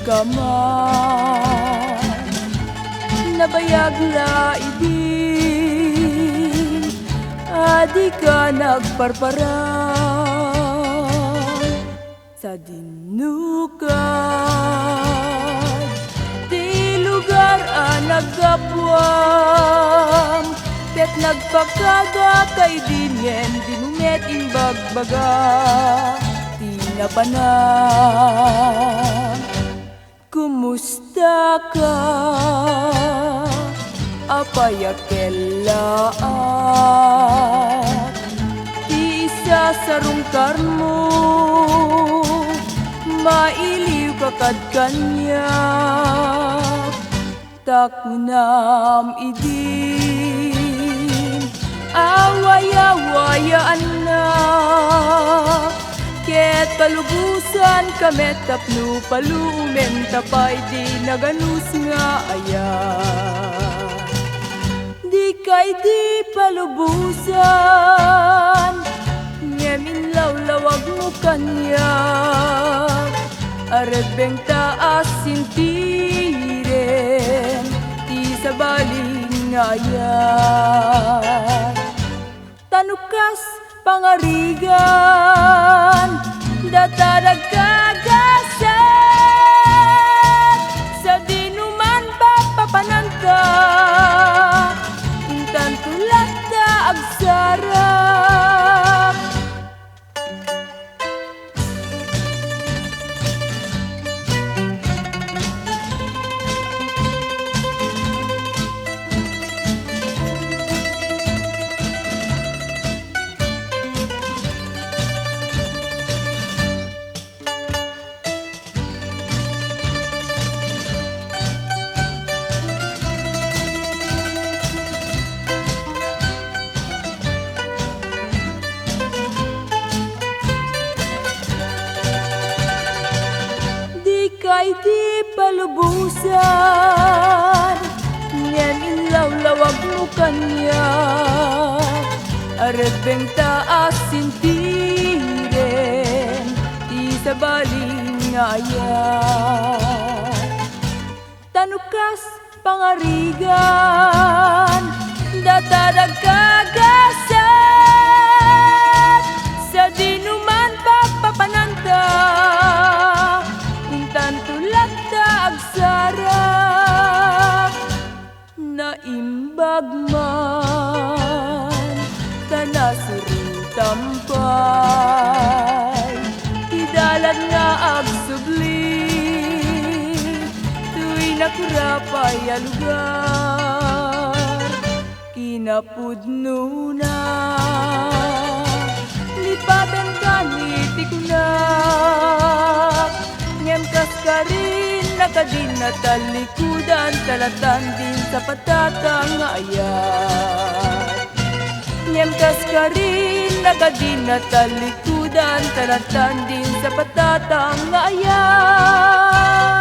ka man nabayag la idin adi ka nagparparang sa dinukad di lugar naggapuam ket nagpakaga kay dinyen dinumet imbagbaga tinapanang kumusta ka apayakelaak ti isa sa rungkar mo mailiw ka kad kanya takunam idin awaya-wayaan na ket palubusan kamet tapno palumen tapay di naganus nga ayan di kay di palubusan ngemin lawlawag mo kanya arebeng taas sintiren ti sa baling ayan tanukas pangarigan datadag kagasan sa dinuman papapananta intan tulat da agsarap kay di palubusan ngen inlawlawag mo kanya arebeng taas sintiren ti sa baling ayan tanukas pangarigan datadag kagasan sa dinuman papapananta tulad da agsarap naimbag man tanasurutampay tidalan nga agsubli tuy nakurapay a lugar kinapudno na lipaten kaniti ko na ngem kaskarin nakadin na talikudan talatan din sa patatang ayan ngem kaskarin nakadin na talikudan talatan din sa patatang ayan